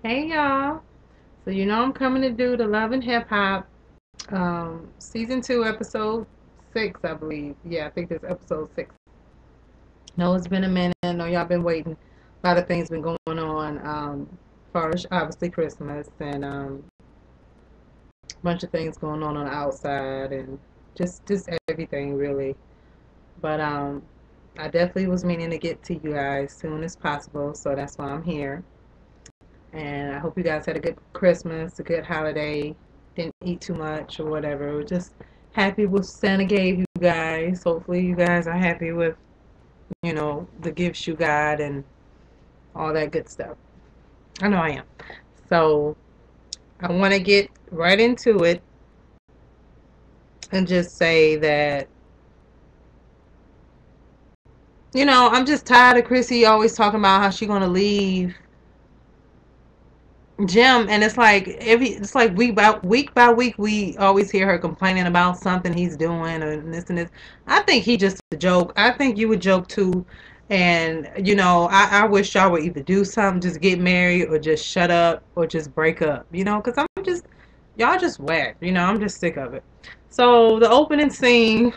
Hey y'all. So I'm coming to do the Love and Hip Hop season 2 episode 6, I believe. Yeah, I think this episode 6. No, it's been a minute. I know y'all been waiting. A lot of things been going on. First, obviously Christmas and a bunch of things going on the outside and just everything really. But I definitely was meaning to get to you guys as soon as possible, so that's why I'm here. And I hope you guys had a good Christmas, a good holiday. Didn't eat too much or whatever. We're just happy with Santa gave you guys. Hopefully you guys are happy with, the gifts you got and all that good stuff. I know I am. So I want to get right into it and just say that, I'm just tired of Chrissy always talking about how she gonna leave Jim, and it's like week by week we always hear her complaining about something he's doing or this and this. I think he just a joke. I think you would joke too, and I wish y'all would either do something, just get married, or just shut up, or just break up. Because I'm just y'all just whack. I'm just sick of it. So the opening scene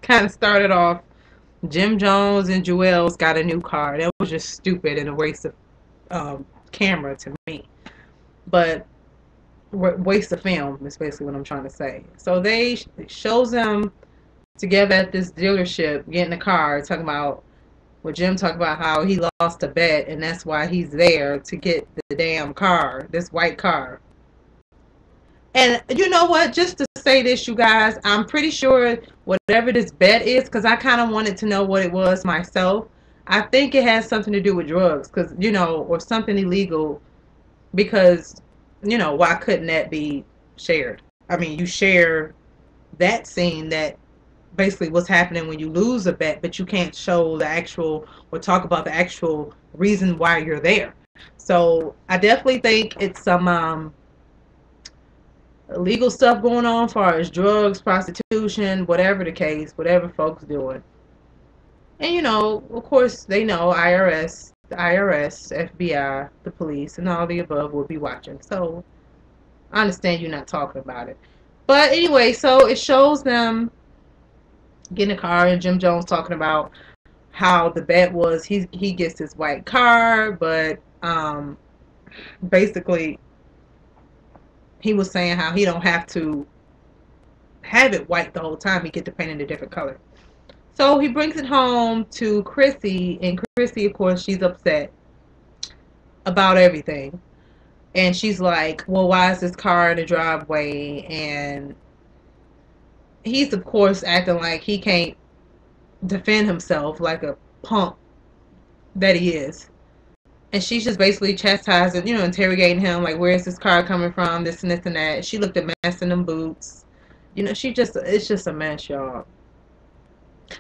kind of started off. Jim Jones and Joel's got a new car. That was just stupid and a waste of camera to me. But waste of film is basically what I'm trying to say. So they shows them together at this dealership getting a car, talking about what Jim talked about how he lost a bet and that's why he's there to get the damn car, this white car. And you know what? Just to say this, you guys, I'm pretty sure whatever this bet is, because I kind of wanted to know what it was myself. I think it has something to do with drugs, because or something illegal, because why couldn't that be shared? I mean, you share that scene that basically what's happening when you lose a bet, but you can't show the actual or talk about the actual reason why you're there. So I definitely think it's some illegal stuff going on as far as drugs, prostitution, whatever the case, whatever folks doing. And of course, they know IRS, FBI, the police, and all the above will be watching. So I understand you're not talking about it. But anyway, so it shows them getting a car and Jim Jones talking about how the bet was he gets his white car, but basically he was saying how he don't have to have it white the whole time. He get to paint it a different color. So he brings it home to Chrissy, and Chrissy, of course, she's upset about everything. And she's like, well, why is this car in the driveway? And he's, of course, acting like he can't defend himself like a punk that he is. And she's just basically chastising, interrogating him, like, where's this car coming from, this and this and that. She looked a mess in them boots. It's just a mess, y'all.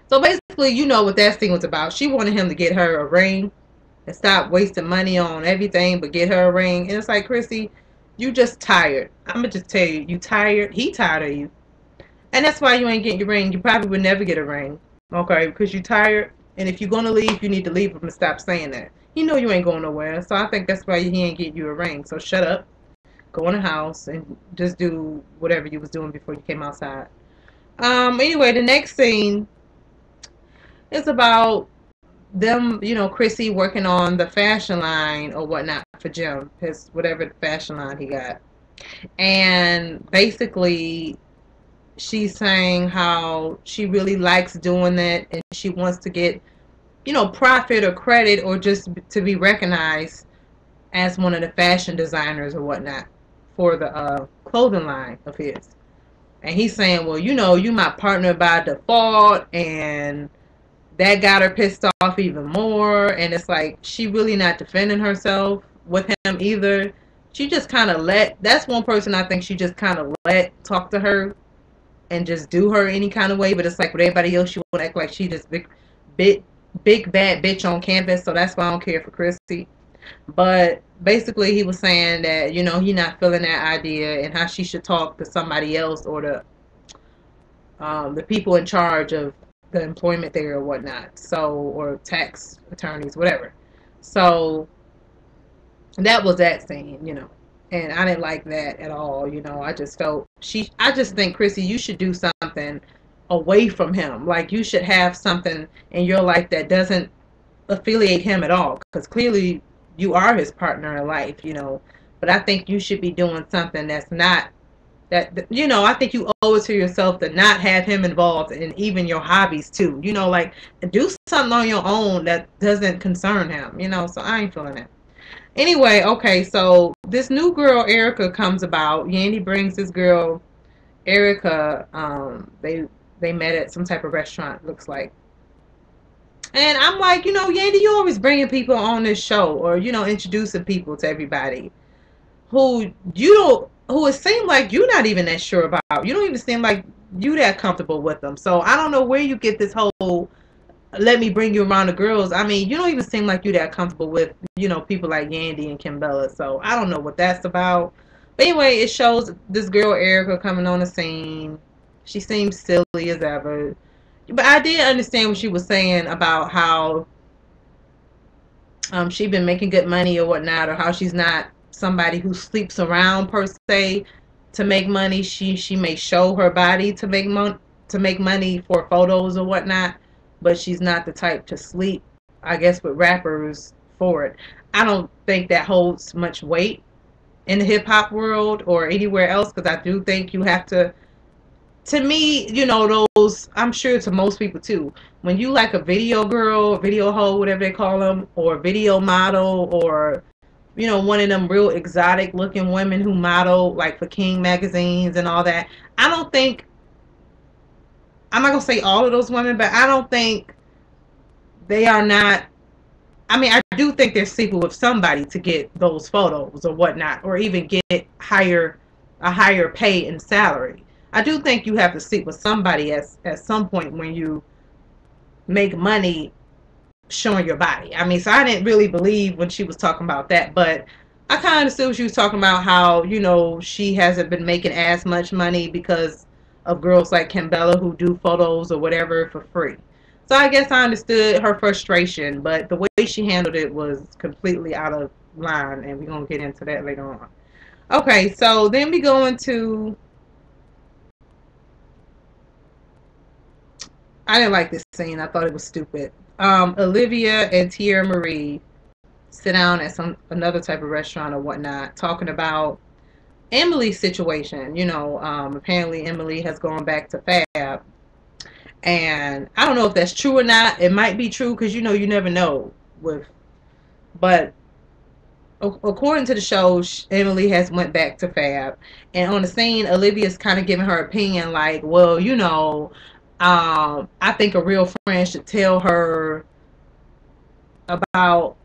So basically, you know what that thing was about. She wanted him to get her a ring and stop wasting money on everything but get her a ring. And it's like, Chrissy, you just tired. I'm going to just tell you, you tired. He tired of you. And that's why you ain't getting your ring. You probably would never get a ring. Okay? Because you tired. And if you're going to leave, you need to leave him and stop saying that. He know you ain't going nowhere. So I think that's why he ain't getting you a ring. So shut up. Go in the house and just do whatever you was doing before you came outside. Anyway, the next scene is about them, Chrissy working on the fashion line or whatnot for Jim, his whatever fashion line he got. And basically, she's saying how she really likes doing that and she wants to get, profit or credit or just to be recognized as one of the fashion designers or whatnot for the clothing line of his. And he's saying, well, you my partner by default, and that got her pissed off even more. And it's like she really not defending herself with him either. She just kind of that's one person I think she just kind of let talk to her and just do her any kind of way. But it's like with everybody else, she would act like she just big bad bitch on campus. So that's why I don't care for Christy. But basically he was saying that he not feeling that idea and how she should talk to somebody else or the people in charge of the employment there or whatnot. So, or tax attorneys, whatever. So That was that scene, and I didn't like that at all. I just felt I just think, Chrissy, you should do something away from him. Like, you should have something in your life that doesn't affiliate him at all, because clearly you are his partner in life. But I think you should be doing something that's not that. I think you owe it to yourself to not have him involved in even your hobbies too. Like, do something on your own that doesn't concern him. So I ain't feeling it. Anyway, okay, so this new girl Erica comes about. Yandy brings this girl Erica. They met at some type of restaurant, looks like. And I'm like, Yandy, you always bringing people on this show, or introducing people to everybody who you don't, who it seemed like you're not even that sure about. You don't even seem like you that comfortable with them. So I don't know where you get this whole let me bring you around the girls. I mean, you don't even seem like you that comfortable with, people like Yandy and Kimbella. So I don't know what that's about. But anyway, it shows this girl Erica coming on the scene. She seems silly as ever. But I did understand what she was saying about how she'd been making good money or whatnot, or how she's not somebody who sleeps around per se to make money. She may show her body to make money for photos or whatnot, but she's not the type to sleep, I guess, with rappers for it. I don't think that holds much weight in the hip hop world or anywhere else, because I do think you have to me, those, I'm sure to most people too, when you like a video girl, video hoe, whatever they call them, or video model, or, one of them real exotic looking women who model like for King magazines and all that, I don't think, I'm not going to say all of those women, but I don't think they are not, I mean, I do think they're sleeping with somebody to get those photos or whatnot, or even get a higher pay and salary. I do think you have to sleep with somebody at some point when you make money showing your body. I mean, so I didn't really believe when she was talking about that, but I kind of understood what she was talking about, how, she hasn't been making as much money because of girls like Kimbella who do photos or whatever for free. So I guess I understood her frustration, but the way she handled it was completely out of line, and we're going to get into that later on. Okay, so then we go into, I didn't like this scene. I thought it was stupid. Olivia and Tierra Marie sit down at another type of restaurant or whatnot, talking about Emily's situation. Apparently Emily has gone back to Fab, and I don't know if that's true or not. It might be true, because you never know but according to the show, Emily has went back to Fab, and on the scene, Olivia's kind of giving her opinion, like, well, I think a real friend should tell her about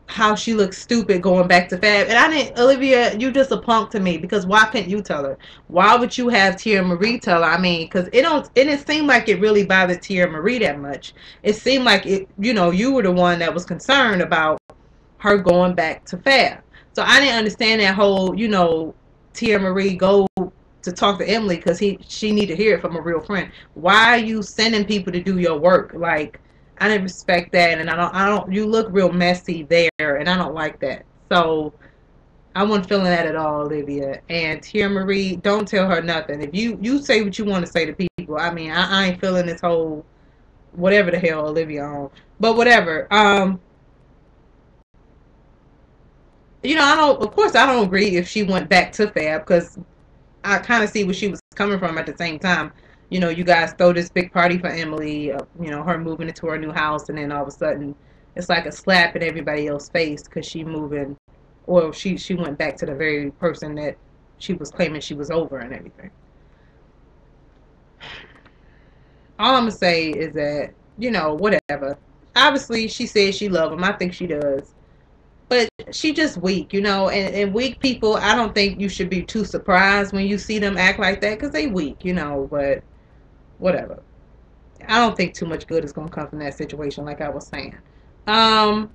how she looks stupid going back to Fab. And I didn't, Olivia, you just a punk to me, because why couldn't you tell her? Why would you have Tierra Marie tell her? I mean, because it didn't seem like it really bothered Tierra Marie that much. It seemed like you were the one that was concerned about her going back to Fab. So I didn't understand that whole, Tierra Marie go to talk to Emily because she need to hear it from a real friend. Why are you sending people to do your work? Like, I didn't respect that, and I don't. You look real messy there, and I don't like that. So I wasn't feeling that at all, Olivia. And Tierra Marie, don't tell her nothing. If you say what you want to say to people, I mean, I ain't feeling this whole whatever the hell Olivia on. But whatever. Of course, I don't agree if she went back to Fab, because I kind of see where she was coming from at the same time. You guys throw this big party for Emily, her moving into her new house, and then all of a sudden, it's like a slap in everybody else's face because she moving, or she went back to the very person that she was claiming she was over and everything. All I'm going to say is that, whatever. Obviously, she says she loves him. I think she does. But she just weak, and weak people, I don't think you should be too surprised when you see them act like that, because they weak, but whatever. I don't think too much good is going to come from that situation, like I was saying. And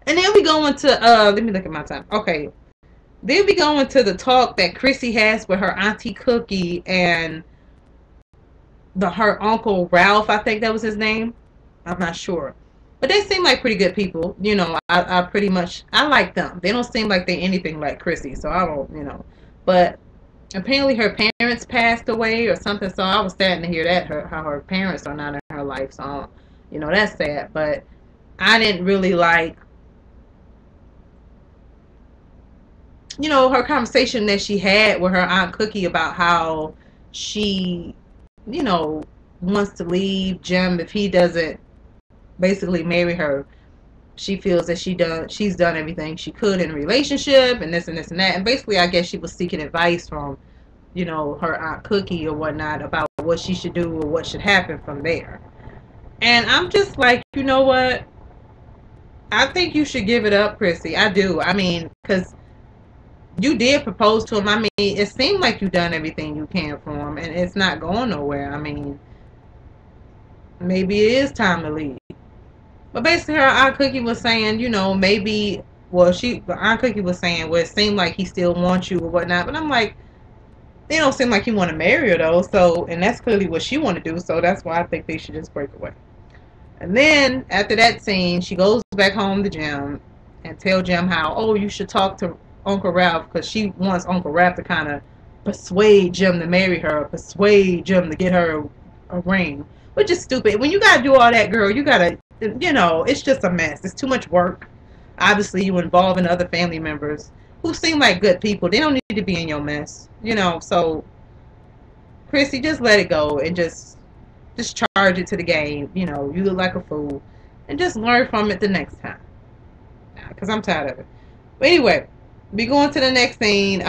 then we go into, let me look at my time. Okay. Then we go into the talk that Chrissy has with her auntie Cookie and her uncle Ralph, I think that was his name. I'm not sure. But they seem like pretty good people. I pretty much, I like them. They don't seem like they anything like Chrissy, so I don't. But apparently her parents passed away or something, so I was sad to hear that, how her parents are not in her life. So, that's sad. But I didn't really like, her conversation that she had with her Aunt Cookie about how she, you know, wants to leave Jim if he doesn't basically marry her. She feels that she's done everything she could in a relationship and this and this and that. And basically, I guess she was seeking advice from, her Aunt Cookie or whatnot about what she should do or what should happen from there. And I'm just like, you know what? I think you should give it up, Chrissy. I do. I mean, because you did propose to him. I mean, it seemed like you done everything you can for him, and it's not going nowhere. I mean, maybe it is time to leave. But basically, her Aunt Cookie was saying, maybe, well, the Aunt Cookie was saying, well, it seemed like he still wants you or whatnot. But I'm like, it don't seem like he want to marry her though. So, and that's clearly what she want to do. So that's why I think they should just break away. And then after that scene, she goes back home to Jim and tell Jim how, oh, you should talk to Uncle Ralph, because she wants Uncle Ralph to kind of persuade Jim to marry her, persuade Jim to get her a ring, which is stupid. When you gotta do all that, girl, you gotta, it's just a mess. It's too much work. Obviously, you involving other family members who seem like good people. They don't need to be in your mess, So, Chrissy, just let it go and just charge it to the game. You look like a fool, and just learn from it the next time. Because I'm tired of it. But anyway, we going to the next scene.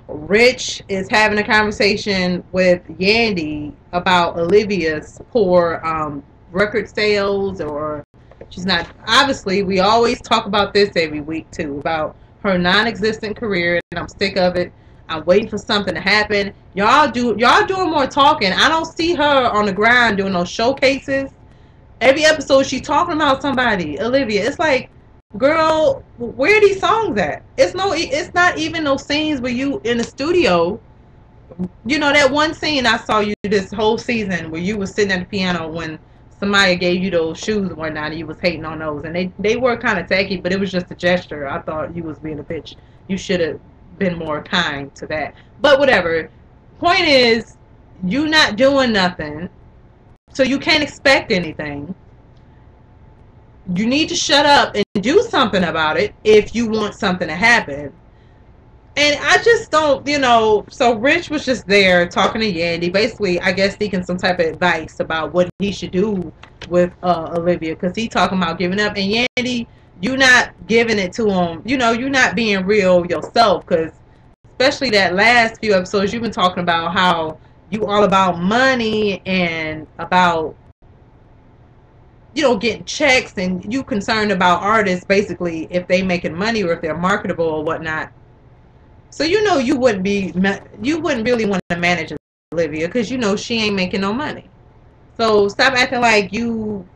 Rich is having a conversation with Yandy about Olivia's poor record sales, or she's not. Obviously, we always talk about this every week too, about her non-existent career, and I'm sick of it. I'm waiting for something to happen. Y'all doing more talking. I don't see her on the ground doing those showcases. Every episode she's talking about somebody. Olivia. It's like, girl, where are these songs at? It's not even those scenes where you in the studio. That one scene I saw you this whole season where you was sitting at the piano when Samaya gave you those shoes and whatnot, and you was hating on those, and they were kind of tacky, but it was just a gesture. I thought you was being a bitch. You should have been more kind to that. But whatever. Point is, you not doing nothing, so you can't expect anything. You need to shut up and do something about it if you want something to happen. And I just don't, so Rich was just there talking to Yandy, basically, I guess, seeking some type of advice about what he should do with Olivia, because he talking about giving up. And Yandy, you not giving it to him. You're not being real yourself, because especially that last few episodes, you've been talking about how you all about money and about, getting checks, and you concerned about artists, basically, if they making money or if they're marketable or whatnot. So you wouldn't really want to manage Olivia, because she ain't making no money. So stop acting like you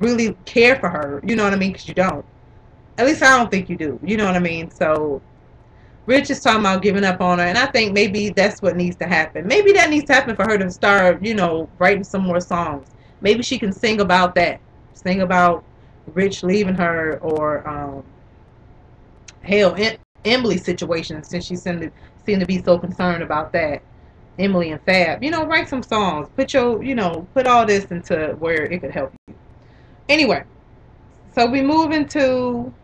really care for her. You know what I mean? Because you don't. At least I don't think you do. You know what I mean? So Rich is talking about giving up on her, and I think maybe that's what needs to happen. Maybe that needs to happen for her to start, writing some more songs. Maybe she can sing about that. Sing about Rich leaving her, or hell, Emily's situation, since she seemed to be so concerned about that. Emily and Fab, write some songs. Put all this into where it could help you. Anyway, so we move into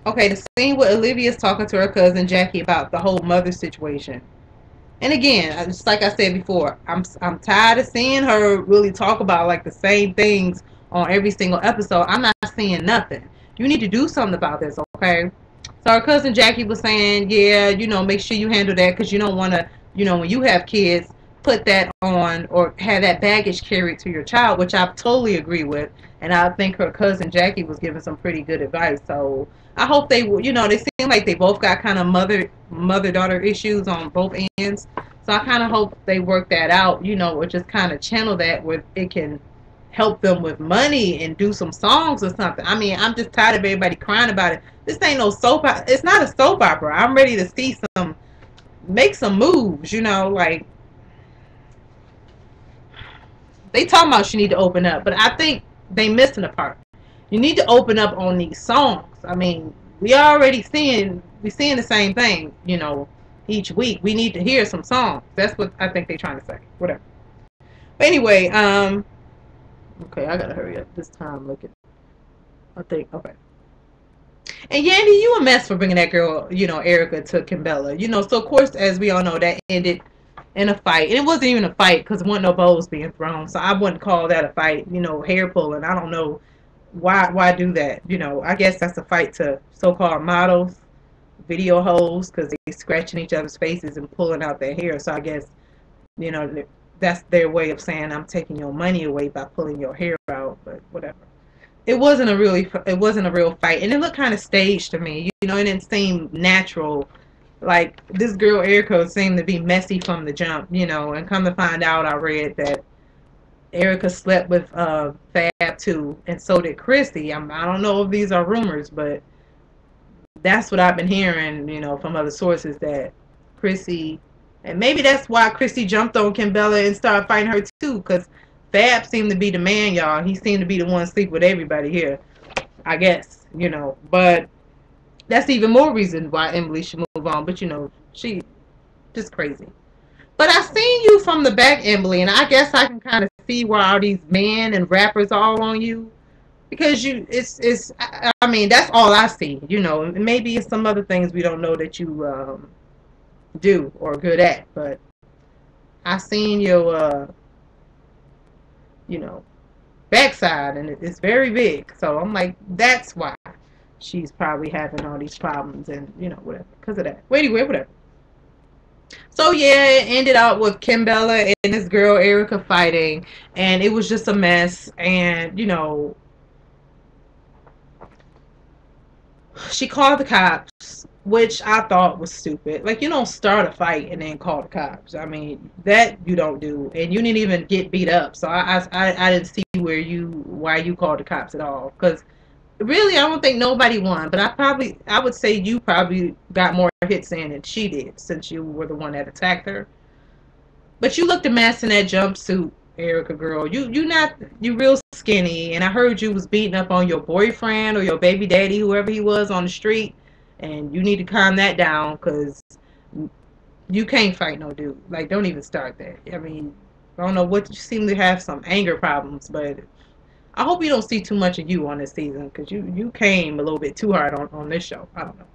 the scene where Olivia's talking to her cousin Jackie about the whole mother situation. And again, just like I said before, I'm tired of seeing her really talk about like the same things on every single episode. I'm not seeing nothing. You need to do something about this, okay? So our cousin Jackie was saying, yeah, make sure you handle that, because you don't want to, when you have kids, put that on or have that baggage carried to your child, which I totally agree with. And I think her cousin Jackie was giving some pretty good advice. So I hope they seem like they both got kind of mother-daughter issues on both ends. So I kind of hope they work that out, or just kind of channel that where it can help them with money and do some songs or something. I mean, I'm just tired of everybody crying about it. This ain't no soap opera. It's not a soap opera. I'm ready to see make some moves, like, They talking about she need to open up, but I think they missing a part. You need to open up on these songs. I mean, we seeing the same thing, each week. We need to hear some songs. That's what I think they're trying to say. Whatever. But anyway, okay, I gotta hurry up this time. Look at, I think, okay. And Yandy, you a mess for bringing that girl, Erica to Kimbella. So of course, as we all know, that ended in a fight. And it wasn't even a fight because there wasn't no bowls being thrown. So I wouldn't call that a fight, hair pulling. I don't know why do that. I guess that's a fight to so-called models, video hoes, because they scratching each other's faces and pulling out their hair. So I guess, you know, that's their way of saying I'm taking your money away by pulling your hair out, but whatever. It wasn't a real fight, and it looked kind of staged to me. It didn't seem natural. Like, this girl Erica seemed to be messy from the jump, and come to find out, I read that Erica slept with Fab too, and so did Chrissy. I don't know if these are rumors, but that's what I've been hearing, from other sources, that Chrissy, and maybe that's why Chrissy jumped on Kimbella and started fighting her too, because Fab seemed to be the man, y'all. He seemed to be the one sleep with everybody here, I guess, but that's even more reason why Emily should move on. But she just crazy. But I seen you from the back, Emily, and I guess I can kind of see why all these men and rappers are all on you, because I mean, that's all I see. Maybe it's some other things we don't know that you do or good at, but I seen your backside, and it's very big. So I'm like, that's why she's probably having all these problems, and whatever, because of that. Well, anyway, whatever. So yeah, it ended out with Kimbella and this girl Erica fighting, and it was just a mess. And she called the cops, which I thought was stupid. Like, you don't start a fight and then call the cops. I mean, that you don't do, and you didn't even get beat up. So I didn't see why you called the cops at all, because really, I don't think nobody won, but I would say you probably got more hits in than she did, since you were the one that attacked her. But you looked a mess in that jumpsuit, Erica girl. You real skinny, and I heard you was beating up on your boyfriend or your baby daddy, whoever he was, on the street, and you need to calm that down, because you can't fight no dude. Like, don't even start that. I mean, I don't know what, you seem to have some anger problems, but I hope you don't see too much of you on this season, because you came a little bit too hard on this show. I don't know.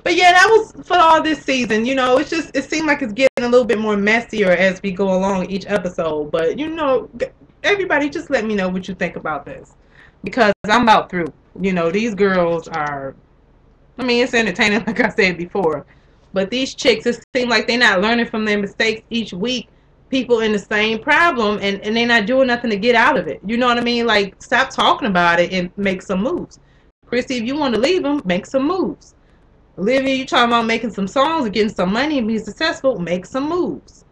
But yeah, that was for all this season. It seemed like it's getting a little bit more messier as we go along each episode. But everybody, just let me know what you think about this, because I'm about through. These girls are, I mean, it's entertaining, like I said before, but these chicks, it seems like they're not learning from their mistakes each week. People in the same problem, and they're not doing nothing to get out of it. You know what I mean? Like, stop talking about it and make some moves. Chrissy, if you want to leave them, make some moves. Olivia, you talking about making some songs and getting some money and being successful, make some moves.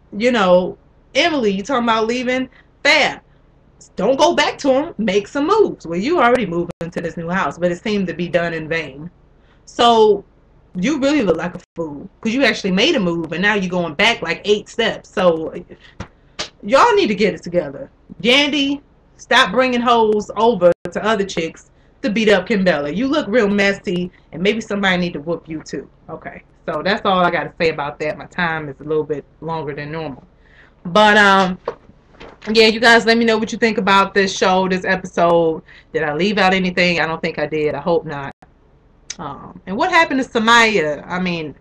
Emily, you talking about leaving Fab. Don't go back to him, make some moves. Well, you already moved into this new house, but it seemed to be done in vain. So you really look like a fool, because you actually made a move, and now you're going back like 8 steps. So y'all need to get it together. Yandy, stop bringing hoes over to other chicks to beat up Kimbella. You look real messy, and maybe somebody need to whoop you too. Okay, so that's all I got to say about that. My time is a little bit longer than normal, but yeah, you guys, let me know what you think about this show, this episode. Did I leave out anything? I don't think I did. I hope not. And what happened to Samaya? I mean,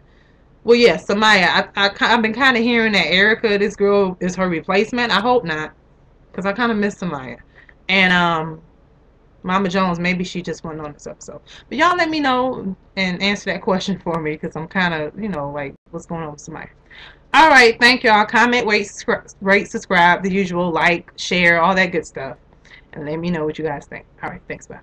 well, yeah, Samaya. I've been kind of hearing that Erica, this girl, is her replacement. I hope not, because I kind of miss Samaya. And Mama Jones, maybe she just went on this episode. But y'all let me know and answer that question for me, because I'm kind of, like, what's going on with Samaya. All right, thank y'all. Comment, rate, subscribe, the usual, like, share, all that good stuff. And let me know what you guys think. All right, thanks, bye.